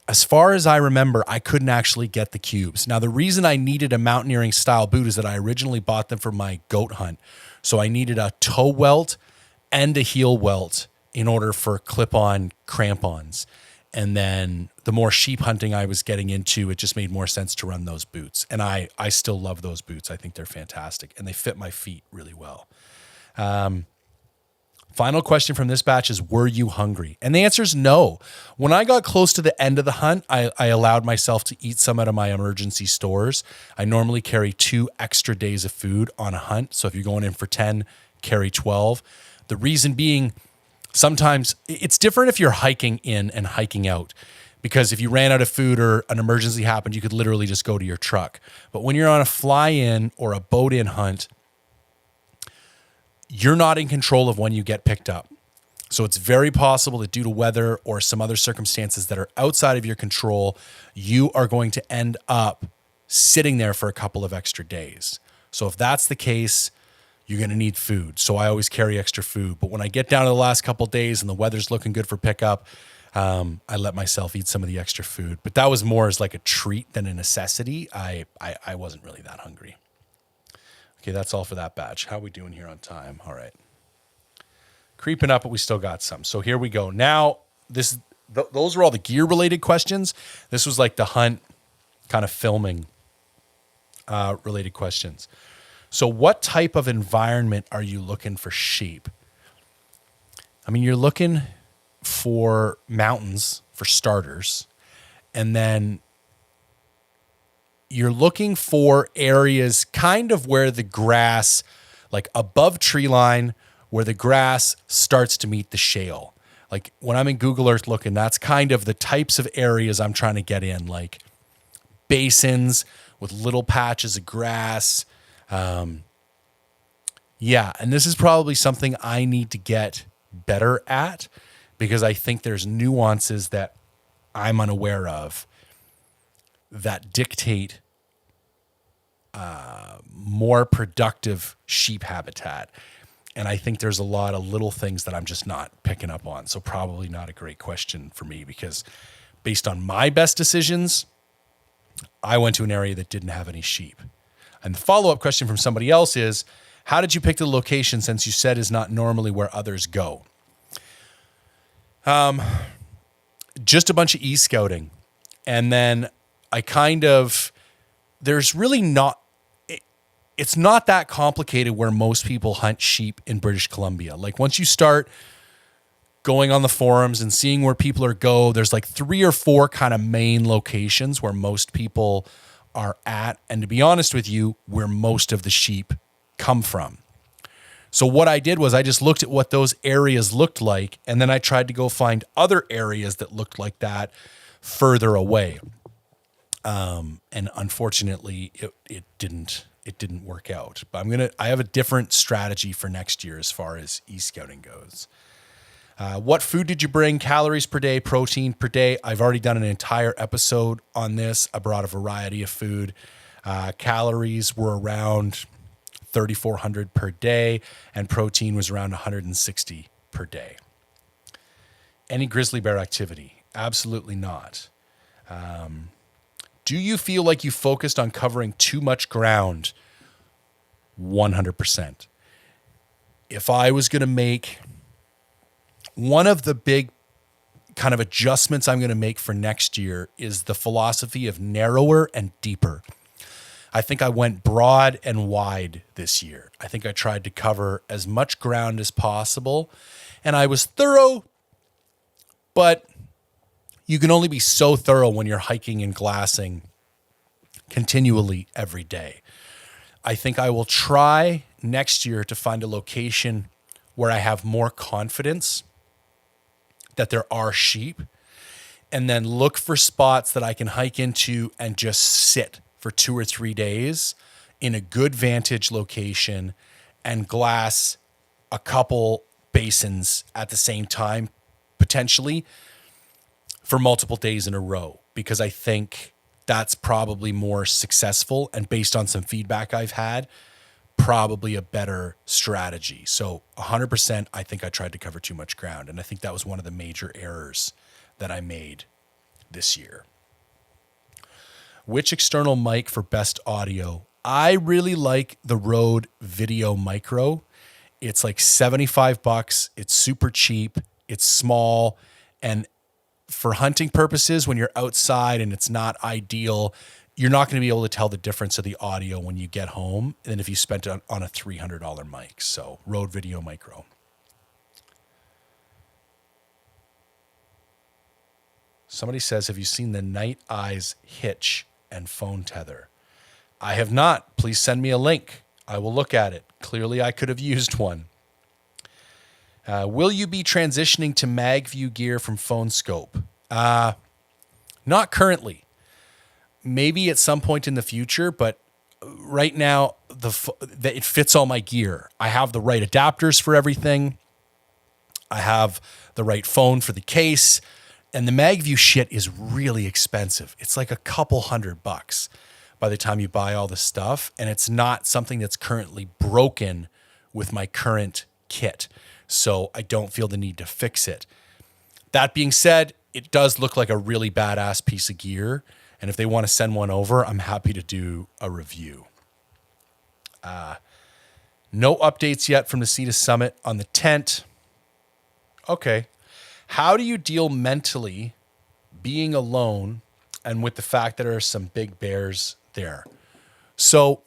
as far as I remember, I couldn't actually get the cubes. Now, the reason I needed a mountaineering style boot is that I originally bought them for my goat hunt. So I needed a toe welt and a heel welt in order for clip-on crampons. And then the more sheep hunting I was getting into, it just made more sense to run those boots. And I still love those boots. I think they're fantastic and they fit my feet really well. Final question from this batch is, were you hungry? And the answer is no. When I got close to the end of the hunt, I allowed myself to eat some out of my emergency stores. I normally carry 2 extra days of food on a hunt. So if you're going in for 10, carry 12. The reason being, sometimes it's different if you're hiking in and hiking out, because if you ran out of food or an emergency happened, you could literally just go to your truck. But when you're on a fly-in or a boat-in hunt, you're not in control of when you get picked up. So it's very possible that due to weather or some other circumstances that are outside of your control, you are going to end up sitting there for a couple of extra days. So if that's the case, you're going to need food. So I always carry extra food. But when I get down to the last couple of days and the weather's looking good for pickup, I let myself eat some of the extra food. But that was more as like a treat than a necessity. I wasn't really that hungry. Okay, that's all for that batch. How are we doing here on time? All right. Creeping up, but we still got some. So here we go. Now, those were all the gear-related questions. This was like the hunt kind of filming related questions. So what type of environment are you looking for sheep? I mean, you're looking for mountains for starters, and then you're looking for areas kind of where the grass, like above tree line, where the grass starts to meet the shale. Like when I'm in Google Earth looking, that's kind of the types of areas I'm trying to get in, like basins with little patches of grass. Yeah, and this is probably something I need to get better at because I think there's nuances that I'm unaware of that dictate more productive sheep habitat. And I think there's a lot of little things that I'm just not picking up on. So probably not a great question for me because based on my best decisions, I went to an area that didn't have any sheep. And the follow-up question from somebody else is, how did you pick the location since you said is not normally where others go? Just a bunch of e-scouting. And then there's really not, it's not that complicated where most people hunt sheep in British Columbia. Like once you start going on the forums and seeing where people go, there's like 3 or 4 kind of main locations where most people are at. And to be honest with you, where most of the sheep come from. So what I did was I just looked at what those areas looked like, and then I tried to go find other areas that looked like that further away. And unfortunately, it didn't work out. But I have a different strategy for next year as far as e-scouting goes. What food did you bring? Calories per day, protein per day. I've already done an entire episode on this. I brought a variety of food. Calories were around 3,400 per day, and protein was around 160 per day. Any grizzly bear activity? Absolutely not. Do you feel like you focused on covering too much ground? 100%. If I was going to make one of the big kind of adjustments I'm going to make for next year is the philosophy of narrower and deeper. I think I went broad and wide this year. I think I tried to cover as much ground as possible, and I was thorough, but you can only be so thorough when you're hiking and glassing continually every day. I think I will try next year to find a location where I have more confidence that there are sheep, and then look for spots that I can hike into and just sit for 2 or 3 days in a good vantage location and glass a couple basins at the same time, potentially for multiple days in a row, because I think that's probably more successful, and based on some feedback I've had, probably a better strategy. So 100%, I think I tried to cover too much ground. And I think that was one of the major errors that I made this year. Which external mic for best audio? I really like the Rode Video Micro. It's like $75. It's super cheap. It's small. And for hunting purposes, when you're outside and it's not ideal, you're not going to be able to tell the difference of the audio when you get home than if you spent it on a $300 mic. So Rode Video Micro. Somebody says, have you seen the Night Eyes hitch and phone tether? I have not. Please send me a link. I will look at it. Clearly, I could have used one. Will you be transitioning to MagView gear from Phone Scope? Not currently. Maybe at some point in the future, but right now it fits all my gear. I have the right adapters for everything. I have the right phone for the case, and the MagView shit is really expensive. It's like a couple $100 by the time you buy all the stuff, and it's not something that's currently broken with my current kit, so I don't feel the need to fix it. That being said, it does look like a really badass piece of gear, and if they want to send one over, I'm happy to do a review. No updates yet from the Cedar Summit on the tent. Okay. How do you deal mentally being alone and with the fact that there are some big bears there? So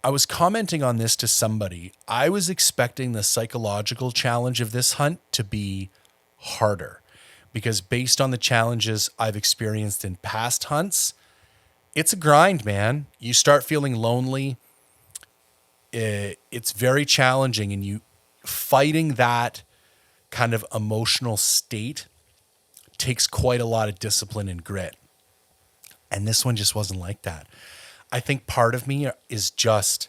I was commenting on this to somebody. I was expecting the psychological challenge of this hunt to be harder, because based on the challenges I've experienced in past hunts, it's a grind, man. You start feeling lonely. It's very challenging, and you fighting that kind of emotional state takes quite a lot of discipline and grit. And this one just wasn't like that. I think part of me is just,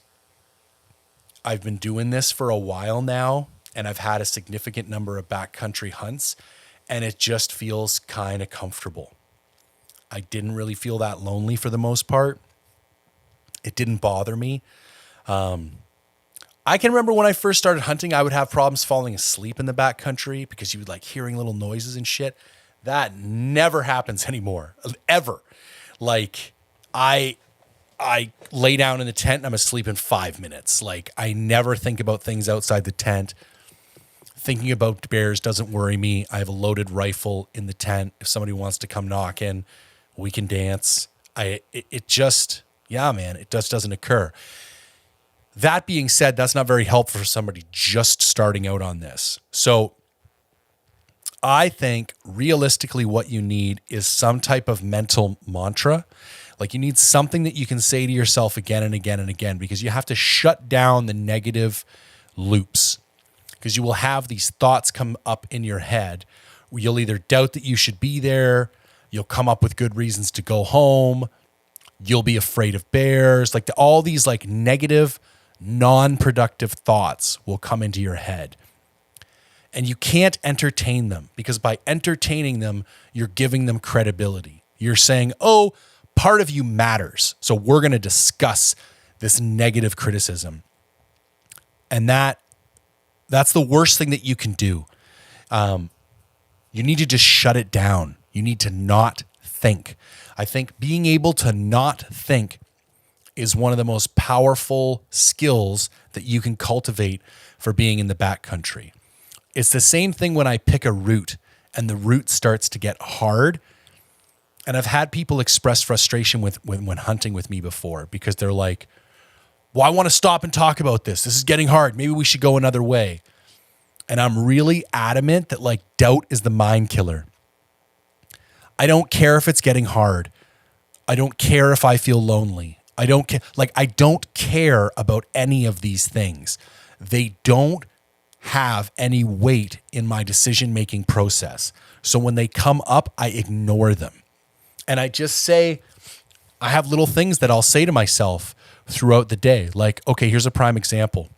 I've been doing this for a while now, and I've had a significant number of backcountry hunts, and it just feels kind of comfortable. I didn't really feel that lonely for the most part. It didn't bother me. I can remember when I first started hunting, I would have problems falling asleep in the backcountry because you would like hearing little noises and shit. That never happens anymore, ever. Like I lay down in the tent and I'm asleep in 5 minutes. Like I never think about things outside the tent. Thinking about bears doesn't worry me. I have a loaded rifle in the tent. If somebody wants to come knock in, we can dance. It just doesn't occur. That being said, that's not very helpful for somebody just starting out on this. So I think realistically what you need is some type of mental mantra. Like you need something that you can say to yourself again and again and again, because you have to shut down the negative loops, because you will have these thoughts come up in your head where you'll either doubt that you should be there, you'll come up with good reasons to go home, you'll be afraid of bears, like all these like negative, non-productive thoughts will come into your head. And you can't entertain them, because by entertaining them, you're giving them credibility. You're saying, oh, part of you matters, so we're going to discuss this negative criticism. And that's the worst thing that you can do. You need to just shut it down. You need to not think. I think being able to not think is one of the most powerful skills that you can cultivate for being in the backcountry. It's the same thing when I pick a route and the route starts to get hard. And I've had people express frustration when hunting with me before, because they're like, well, I want to stop and talk about this. This is getting hard. Maybe we should go another way. And I'm really adamant that like doubt is the mind killer. I don't care if it's getting hard. I don't care if I feel lonely. I don't care. Like, I don't care about any of these things. They don't have any weight in my decision-making process. So when they come up, I ignore them. And I just say, I have little things that I'll say to myself throughout the day. Like, okay, here's a prime example.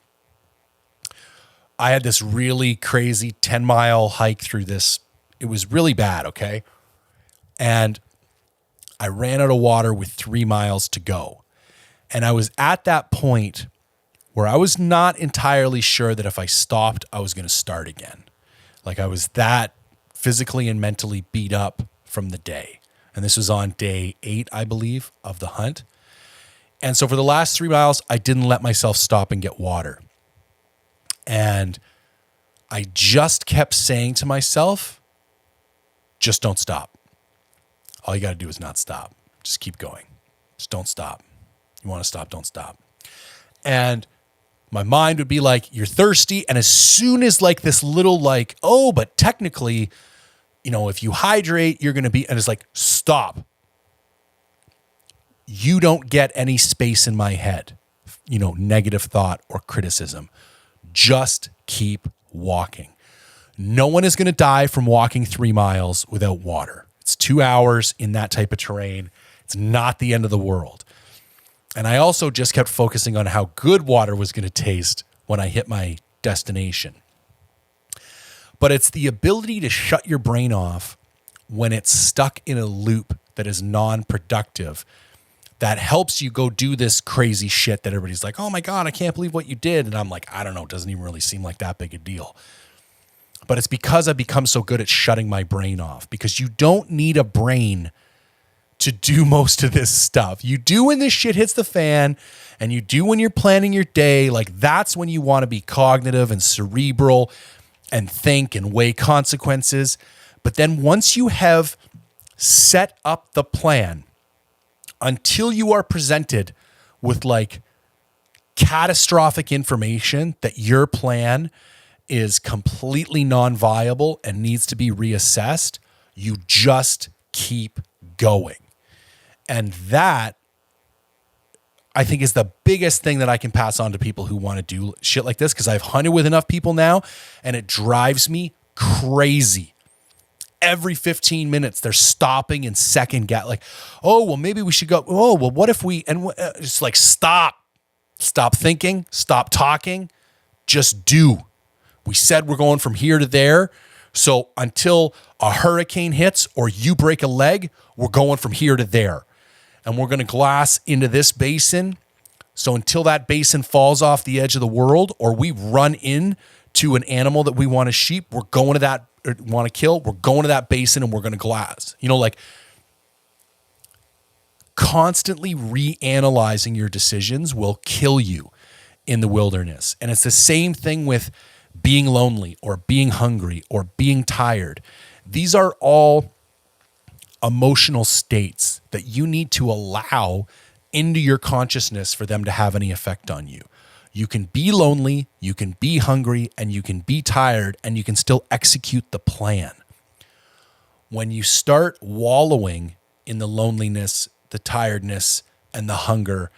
I had this really crazy 10-mile hike through this. It was really bad, okay? And I ran out of water with 3 miles to go. And I was at that point where I was not entirely sure that if I stopped, I was going to start again. Like I was that physically and mentally beat up from the day. And this was on day 8, I believe, of the hunt. And so for the last 3 miles, I didn't let myself stop and get water. And I just kept saying to myself, just don't stop. All you got to do is not stop. Just keep going. Just don't stop. You want to stop, don't stop. And my mind would be like, you're thirsty. And as soon as like this little like, oh, but technically, you know, if you hydrate, you're going to be, and it's like, stop. You don't get any space in my head, you know, negative thought or criticism. Just keep walking. No one is going to die from walking 3 miles without water. It's 2 hours in that type of terrain. It's not the end of the world. And I also just kept focusing on how good water was going to taste when I hit my destination. But it's the ability to shut your brain off when it's stuck in a loop that is non-productive that helps you go do this crazy shit that everybody's like, oh my God, I can't believe what you did. And I'm like, I don't know, it doesn't even really seem like that big a deal. But it's because I've become so good at shutting my brain off, because you don't need a brain to do most of this stuff. You do when this shit hits the fan, and you do when you're planning your day. Like that's when you want to be cognitive and cerebral and think and weigh consequences. But then once you have set up the plan, until you are presented with like catastrophic information that your plan is completely non-viable and needs to be reassessed, you just keep going. And that, I think, is the biggest thing that I can pass on to people who want to do shit like this, because I've hunted with enough people now and it drives me crazy. Every 15 minutes, they're stopping and second guess, like, oh, well, maybe we should go. Oh, well, what if we, and it's like, stop thinking, stop talking, just do. We said we're going from here to there. So until a hurricane hits or you break a leg, we're going from here to there. And we're going to glass into this basin. So until that basin falls off the edge of the world, or we run in to an animal that we want to sheep, we're going to that, or want to kill, we're going to that basin and we're going to glass. You know, like constantly reanalyzing your decisions will kill you in the wilderness. And it's the same thing with being lonely or being hungry or being tired. These are all emotional states that you need to allow into your consciousness for them to have any effect on you. You can be lonely, you can be hungry, and you can be tired, and you can still execute the plan. When you start wallowing in the loneliness, the tiredness, and the hunger,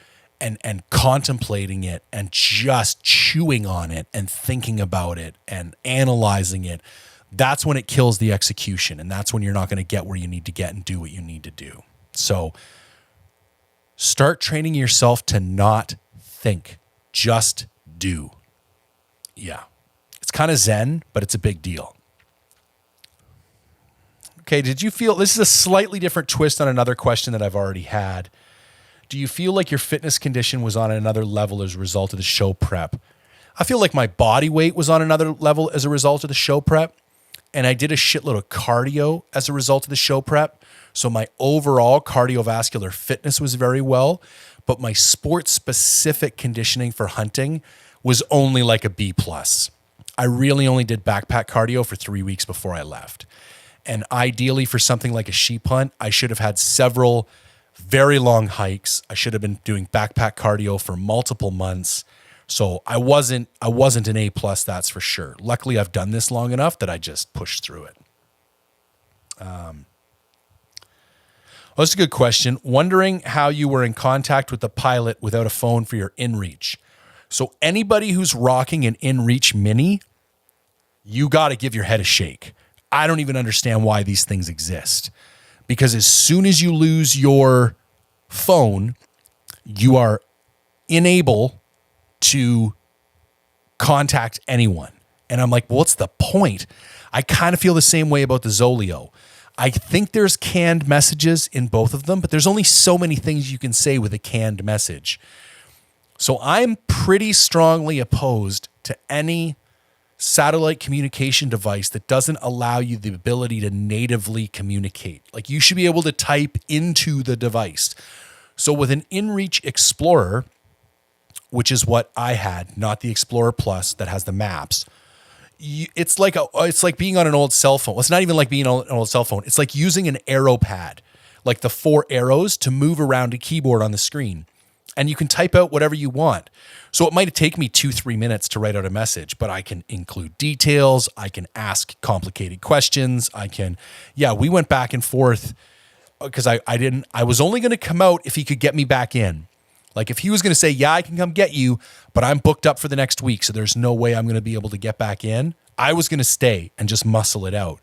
and contemplating it, and just chewing on it, and thinking about it, and analyzing it, that's when it kills the execution, and that's when you're not going to get where you need to get and do what you need to do. So start training yourself to not think, just do. Yeah. It's kind of zen, but it's a big deal. Okay, did you feel, this is a slightly different twist on another question that I've already had. Do you feel like your fitness condition was on another level as a result of the show prep? I feel like my body weight was on another level as a result of the show prep. And I did a shitload of cardio as a result of the show prep. So my overall cardiovascular fitness was very well, but my sports-specific conditioning for hunting was only like a B+. I really only did backpack cardio for 3 weeks before I left. And ideally for something like a sheep hunt, I should have had several very long hikes. I should have been doing backpack cardio for multiple months. So I wasn't an A+, that's for sure. Luckily, I've done this long enough that I just pushed through it. Well, that's a good question. Wondering how you were in contact with the pilot without a phone for your InReach. So anybody who's rocking an InReach Mini, you got to give your head a shake. I don't even understand why these things exist. Because as soon as you lose your phone, you are unable to contact anyone. And I'm like, well, what's the point? I kind of feel the same way about the Zoleo. I think there's canned messages in both of them, but there's only so many things you can say with a canned message. So I'm pretty strongly opposed to any satellite communication device that doesn't allow you the ability to natively communicate. Like you should be able to type into the device. So with an InReach Explorer, which is what I had, not the Explorer Plus that has the maps, it's like being on an old cell phone. Well, it's not even like being on an old cell phone. It's like using an arrow pad, like the 4 arrows to move around a keyboard on the screen. And you can type out whatever you want. So it might take me 2-3 minutes to write out a message, but I can include details. I can ask complicated questions. We went back and forth because I was only going to come out if he could get me back in. Like if he was going to say, yeah, I can come get you, but I'm booked up for the next week, so there's no way I'm going to be able to get back in, I was going to stay and just muscle it out.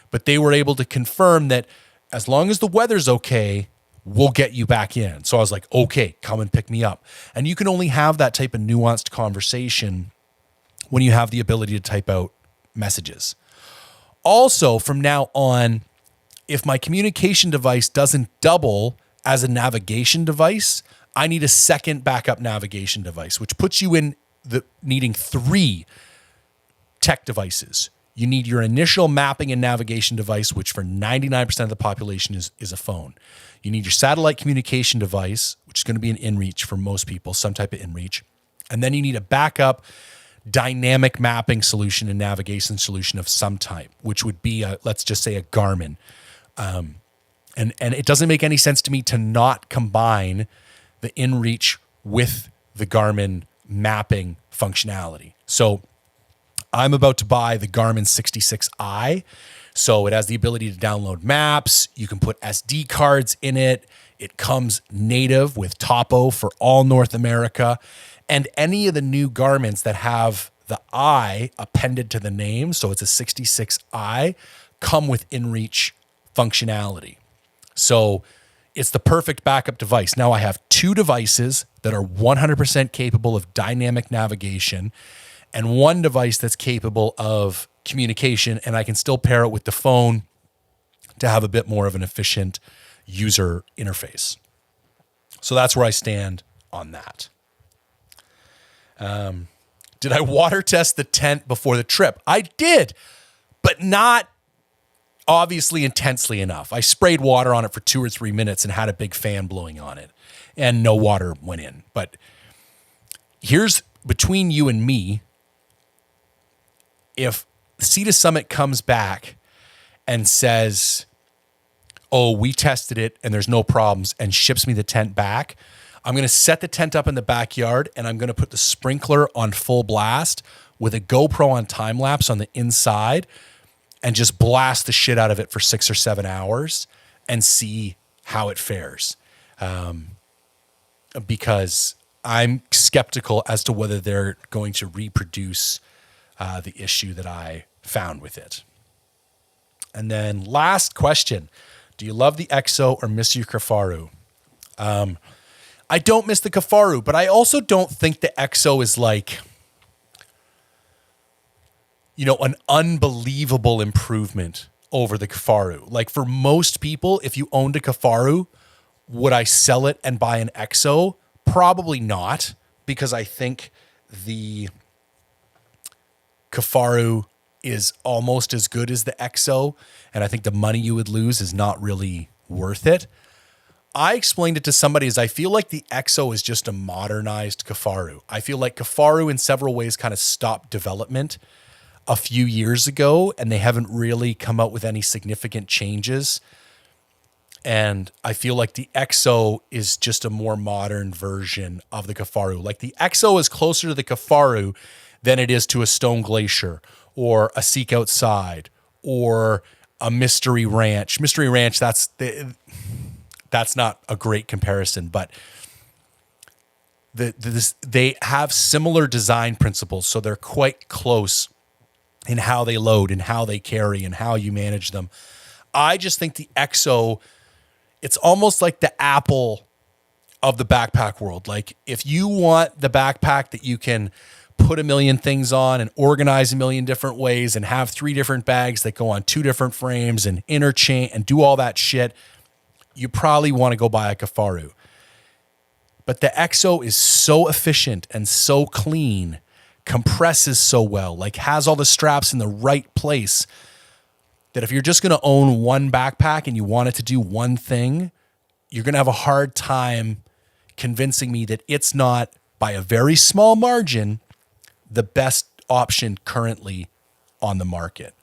But they were able to confirm that as long as the weather's okay, we'll get you back in. So I was like, okay, come and pick me up. And you can only have that type of nuanced conversation when you have the ability to type out messages. Also, from now on, if my communication device doesn't double as a navigation device, I need a second backup navigation device, which puts you in the needing 3 tech devices. You need your initial mapping and navigation device, which for 99% of the population is a phone. You need your satellite communication device, which is going to be an InReach for most people, some type of InReach. And then you need a backup dynamic mapping solution and navigation solution of some type, which would be, let's just say, a Garmin. And it doesn't make any sense to me to not combine the InReach with the Garmin mapping functionality. So I'm about to buy the Garmin 66i. So it has the ability to download maps. You can put SD cards in it. It comes native with topo for all North America. And any of the new garments that have the I appended to the name, so it's a 66I, come with InReach functionality. So it's the perfect backup device. Now I have 2 devices that are 100% capable of dynamic navigation and 1 device that's capable of communication, and I can still pair it with the phone to have a bit more of an efficient user interface. So that's where I stand on that. Did I water test the tent before the trip? I did, but not obviously intensely enough. I sprayed water on it for 2 or 3 minutes and had a big fan blowing on it, and no water went in. But here's between you and me, if Sea to Summit comes back and says, oh, we tested it and there's no problems, and ships me the tent back, I'm going to set the tent up in the backyard and I'm going to put the sprinkler on full blast with a GoPro on time lapse on the inside and just blast the shit out of it for 6 or 7 hours and see how it fares. Because I'm skeptical as to whether they're going to reproduce the issue that I found with it. And then last question, do you love the EXO or miss your Kifaru? I don't miss the Kifaru, but I also don't think the EXO is like, an unbelievable improvement over the Kifaru. Like for most people, if you owned a Kifaru, would I sell it and buy an EXO? Probably not, because I think the Kifaru is almost as good as the EXO, and I think the money you would lose is not really worth it. I explained it to somebody as I feel like the EXO is just a modernized Kifaru. I feel like Kifaru in several ways kind of stopped development a few years ago, and they haven't really come out with any significant changes. And I feel like the EXO is just a more modern version of the Kifaru. Like the EXO is closer to the Kifaru than it is to a Stone Glacier or a Seek Outside or a Mystery Ranch. Mystery Ranch, that's not a great comparison, but they have similar design principles, so they're quite close in how they load and how they carry and how you manage them. I just think the EXO, it's almost like the Apple of the backpack world. Like if you want the backpack that you can put a million things on and organize a million different ways and have 3 different bags that go on 2 different frames and interchange and do all that shit, you probably want to go buy a Kifaru. But the EXO is so efficient and so clean, compresses so well, like has all the straps in the right place, that if you're just going to own one backpack and you want it to do one thing, you're going to have a hard time convincing me that it's not, by a very small margin, the best option currently on the market.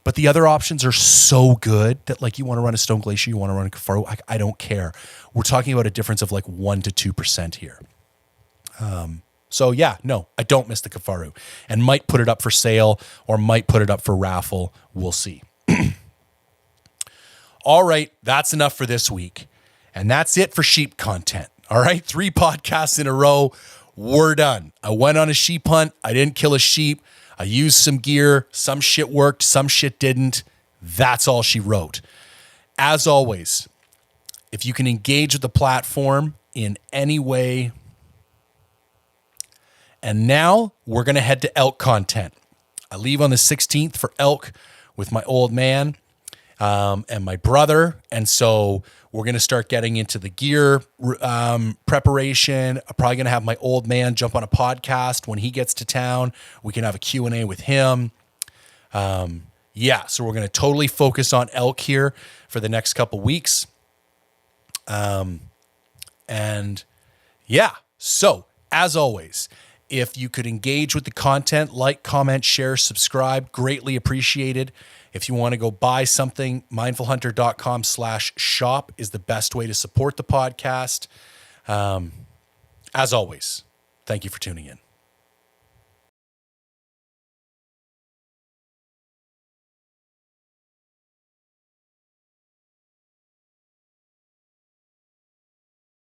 But the other options are so good that, like, you want to run a Stone Glacier, you want to run a Kifaru, I don't care. We're talking about a difference of like 1% to 2% here. So yeah, no, I don't miss the Kifaru, and might put it up for sale or might put it up for raffle. We'll see. All right, that's enough for this week. And that's it for sheep content. All right, 3 podcasts in a row. We're done. I went on a sheep hunt. I didn't kill a sheep. I used some gear. Some shit worked. Some shit didn't. That's all she wrote. As always, if you can engage with the platform in any way. And now we're going to head to elk content. I leave on the 16th for elk with my old man and my brother. And so we're going to start getting into the gear preparation. I'm probably going to have my old man jump on a podcast when he gets to town. We can have a Q&A with him. So we're going to totally focus on elk here for the next couple weeks. So as always, if you could engage with the content, like, comment, share, subscribe, greatly appreciated. If you want to go buy something, mindfulhunter.com/shop is the best way to support the podcast. As always, thank you for tuning in.